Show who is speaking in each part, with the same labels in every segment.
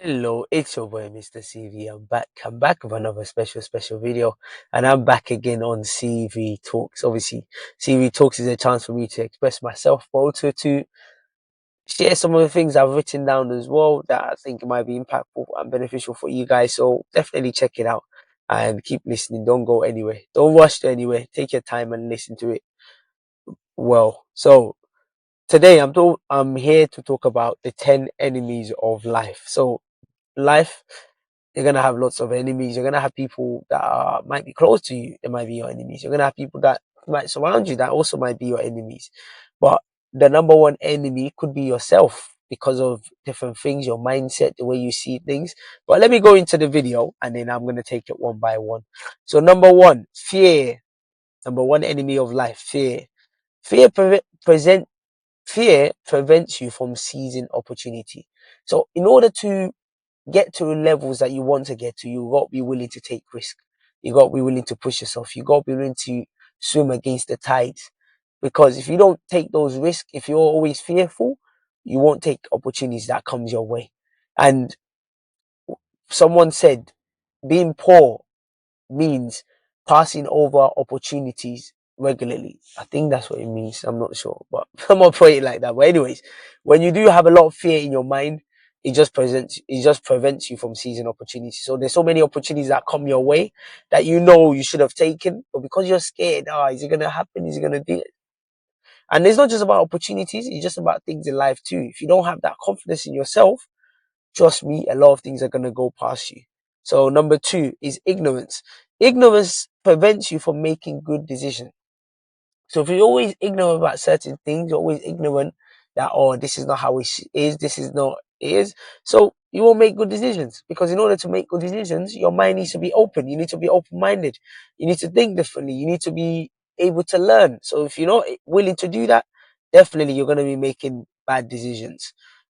Speaker 1: Hello, it's your boy MrCV. I'm back with another special video, and I'm back again on CV Talks. Obviously, CV Talks is a chance for me to express myself, but also to share some of the things I've written down as well that I think might be impactful and beneficial for you guys. So definitely check it out and keep listening. Don't go anywhere. Don't rush to anywhere. Take your time and listen to it well. So today I'm here to talk about the 10 enemies of life. So life, you're gonna have lots of enemies. You're gonna have people that might be close to you, they might be your enemies. You're gonna have people that might surround you that also might be your enemies. But the number one enemy could be yourself because of different things, your mindset, the way you see things. But let me go into the video and then I'm gonna take it one by one. So number one, fear. Number one enemy of life, fear. Fear present fear prevents you from seizing opportunity. So in order to get to levels that you want to get to, you got to be willing to take risk. You got to be willing to push yourself. You got to be willing to swim against the tides. Because if you don't take those risks, if you're always fearful, you won't take opportunities that comes your way. And someone said, being poor means passing over opportunities regularly. I think that's what it means. I'm not sure, but I'm not put it like that. But anyways, when you do have a lot of fear in your mind, it just prevents you from seizing opportunities. So there's so many opportunities that come your way that you know you should have taken, but because you're scared, is it gonna happen? Is it gonna do it? And it's not just about opportunities, it's just about things in life too. If you don't have that confidence in yourself, trust me, a lot of things are going to go past you. So number two is ignorance. Ignorance prevents you from making good decisions. So if you're always ignorant about certain things, you're always ignorant that, oh, this is not how it is, this is not it is. So you won't make good decisions, because in order to make good decisions, your mind needs to be open. You need to be open-minded. You need to think differently. You need to be able to learn. So if you're not willing to do that, definitely you're going to be making bad decisions.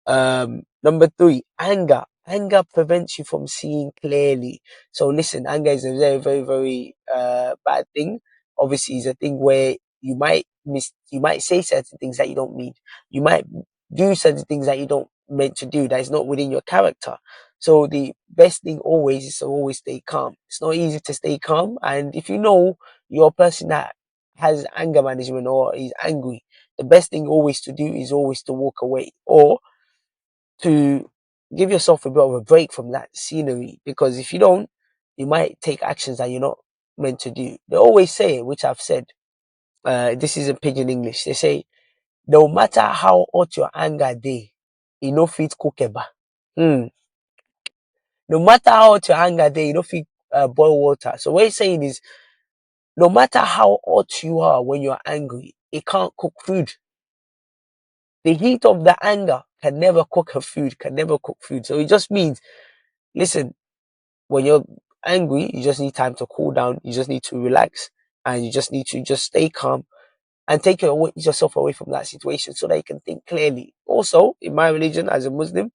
Speaker 1: Number three, anger. Anger prevents you from seeing clearly. So listen, anger is a very bad thing. Obviously, it's a thing where you might say certain things that you don't mean. You might do certain things that you don't meant to do, that is not within your character. So the best thing always is to always stay calm. It's not easy to stay calm, and if you know you're a person that has anger management or is angry, the best thing always to do is always to walk away, or to give yourself a bit of a break from that scenery, because if you don't, you might take actions that you're not meant to do. They always say, which I've said, this is in pidgin English. They say, no matter how hot your anger day, you no fit cook eba. Hmm. No matter how hot your anger day, you no fit boil water. So what he's saying is, no matter how hot you are when you're angry, it can't cook food. The heat of the anger can never cook a food, can never cook food. So it just means, listen, when you're angry, you just need time to cool down. You just need to relax, and you just need to just stay calm and take yourself away from that situation so that you can think clearly. Also, in my religion as a Muslim,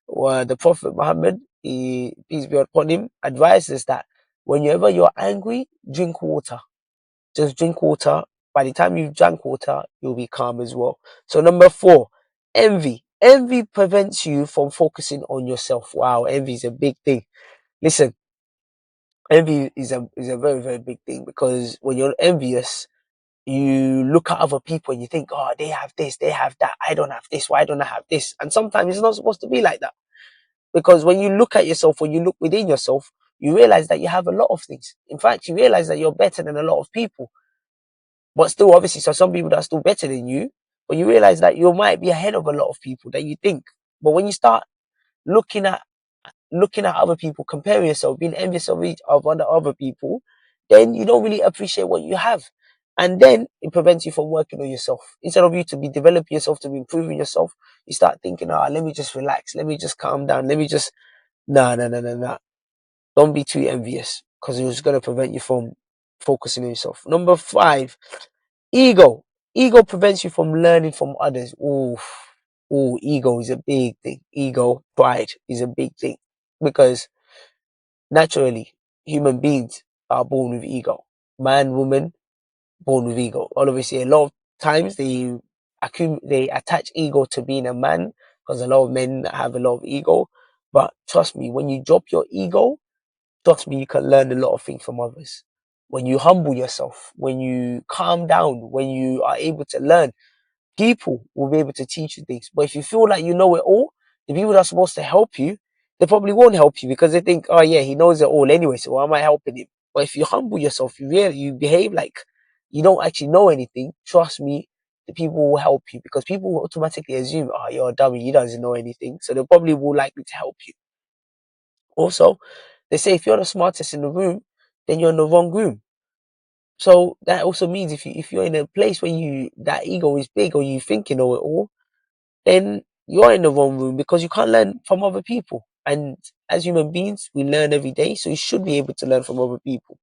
Speaker 1: the Prophet Muhammad, peace be upon him, advises that whenever you're angry, drink water. Just drink water. By the time you've drank water, you'll be calm as well. So number four, envy. Envy prevents you from focusing on yourself. Wow, envy is a big thing. Listen, envy is a very big thing, because when you're envious, you look at other people and you think, oh, they have this, they have that. I don't have this. Why don't I have this? And sometimes it's not supposed to be like that. Because when you look at yourself, when you look within yourself, you realize that you have a lot of things. In fact, you realize that you're better than a lot of people. But still, obviously, so some people that are still better than you, but you realize that you might be ahead of a lot of people that you think. But when you start looking at other people, comparing yourself, being envious of other people, then you don't really appreciate what you have. And then it prevents you from working on yourself. Instead of you to be developing yourself, to be improving yourself, you start thinking, let me just relax. Let me just calm down. Let me just, no. Don't be too envious, because it's going to prevent you from focusing on yourself. Number five, ego. Ego prevents you from learning from others. Ego is a big thing. Ego, pride is a big thing, because naturally, human beings are born with ego. Man, woman, born with ego. Obviously, a lot of times they attach ego to being a man, because a lot of men have a lot of ego. But trust me, when you drop your ego, trust me, you can learn a lot of things from others. When you humble yourself, when you calm down, when you are able to learn, people will be able to teach you things. But if you feel like you know it all, the people that are supposed to help you, they probably won't help you because they think, oh yeah, he knows it all anyway, so why am I helping him? But if you humble yourself, you behave like you don't actually know anything, trust me, the people will help you because people will automatically assume, oh, you're a dummy, you doesn't know anything. So they probably will likely to help you. Also, they say if you're the smartest in the room, then you're in the wrong room. So that also means if you're in a place where that ego is big or you think you know it all, then you're in the wrong room because you can't learn from other people. And as human beings, we learn every day, so you should be able to learn from other people.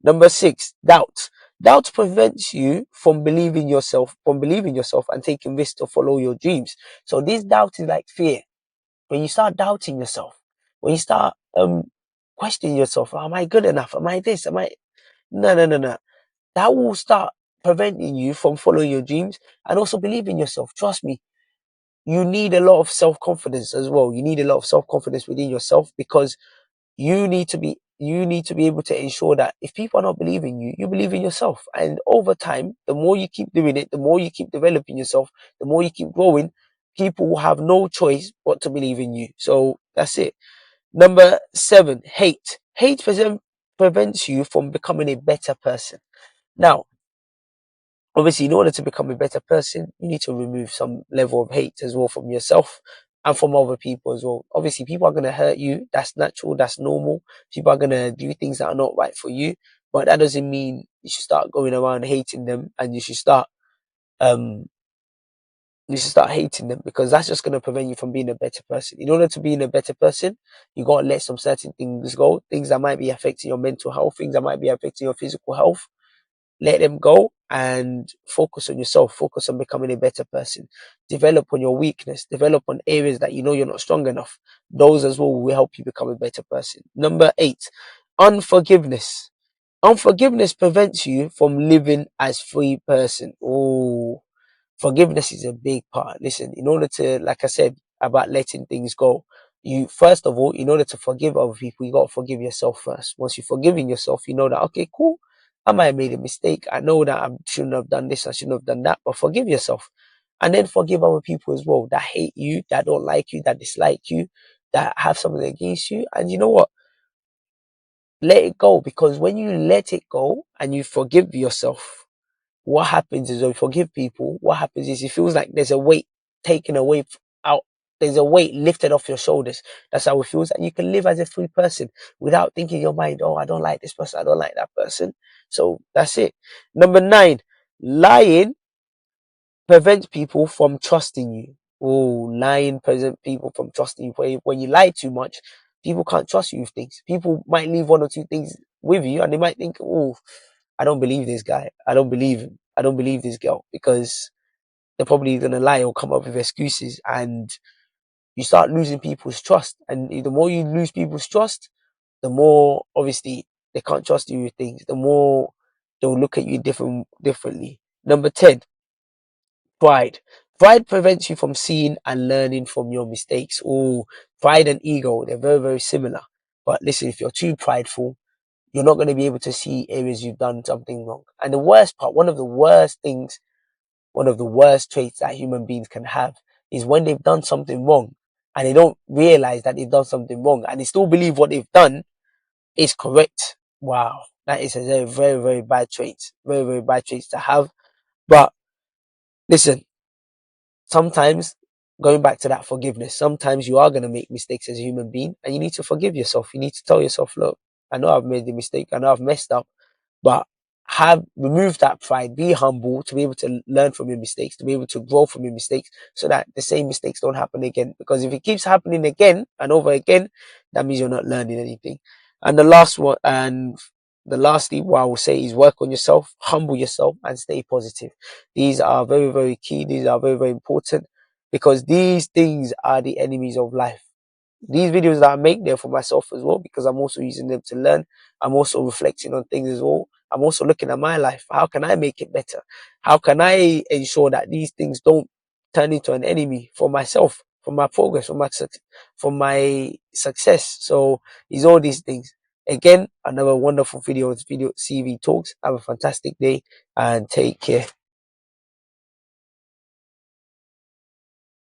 Speaker 1: Number 6, doubt. Doubt prevents you from believing yourself and taking risks to follow your dreams. So this doubt is like fear. When you start doubting yourself, when you start questioning yourself, am I good enough? Am I this? Am I no no no no. That will start preventing you from following your dreams and also believing yourself. Trust me, you need a lot of self-confidence as well. You need a lot of self-confidence within yourself because you need to be able to ensure that if people are not believing you, you believe in yourself. And over time, the more you keep doing it, the more you keep developing yourself, the more you keep growing, people will have no choice but to believe in you. So that's it. Number 7, hate. Prevents you from becoming a better person. Now, obviously, in order to become a better person, you need to remove some level of hate as well from yourself and from other people as well. Obviously, people are going to hurt you. That's natural. That's normal. People are going to do things that are not right for you. But that doesn't mean you should start going around hating them and um, you should start hating them because that's just going to prevent you from being a better person. In order to be a better person, you got to let some certain things go, things that might be affecting your mental health, things that might be affecting your physical health. Let them go and focus on yourself. Focus on becoming a better person. Develop on your weakness. Develop on areas that you know you're not strong enough. Those as well will help you become a better person. Number 8, unforgiveness. Unforgiveness prevents you from living as free person. Oh, forgiveness is a big part. Listen, in order to, like I said, about letting things go, you first of all, in order to forgive other people, you got to forgive yourself first. Once you've forgiven yourself, you know that, okay, cool, I might have made a mistake. I know that I shouldn't have done this, I shouldn't have done that, but forgive yourself. And then forgive other people as well that hate you, that don't like you, that dislike you, that have something against you. And you know what? Let it go, because when you let it go and you forgive yourself, what happens is when you forgive people, what happens is it feels like there's a weight taken away out. There's a weight lifted off your shoulders. That's how it feels. And you can live as a free person without thinking in your mind, oh, I don't like this person, I don't like that person. So that's it. Number 9, lying prevents people from trusting you. Oh, lying prevents people from trusting you. When you lie too much, people can't trust you with things. People might leave one or two things with you and they might think, oh, I don't believe this guy. I don't believe him. I don't believe this girl, because they're probably going to lie or come up with excuses, and you start losing people's trust. And the more you lose people's trust, the more obviously they can't trust you with things, the more they'll look at you differently. Number 10, pride. Pride prevents you from seeing and learning from your mistakes. Oh, pride and ego, they're very, very similar. But listen, if you're too prideful, you're not going to be able to see areas you've done something wrong. And the worst part, one of the worst traits that human beings can have is when they've done something wrong and they don't realize that they've done something wrong and they still believe what they've done is correct. Wow. That is a very, very, very bad trait. Very, very bad traits to have. But listen, sometimes, going back to that forgiveness, sometimes you are going to make mistakes as a human being and you need to forgive yourself. You need to tell yourself, look, I know I've made the mistake. I know I've messed up, but have removed that pride, be humble to be able to learn from your mistakes, to be able to grow from your mistakes so that the same mistakes don't happen again. Because if it keeps happening again and over again, that means you're not learning anything. And the lastly, what I will say is work on yourself, humble yourself, and stay positive. These are very, very key. These are very, very important because these things are the enemies of life. These videos that I make, they're for myself as well, because I'm also using them to learn. I'm also reflecting on things as well. I'm also looking at my life. How can I make it better? How can I ensure that these things don't turn into an enemy for myself? from my progress, from my success. So it's all these things. Again, another wonderful video. It's video CV Talks. Have a fantastic day and take care.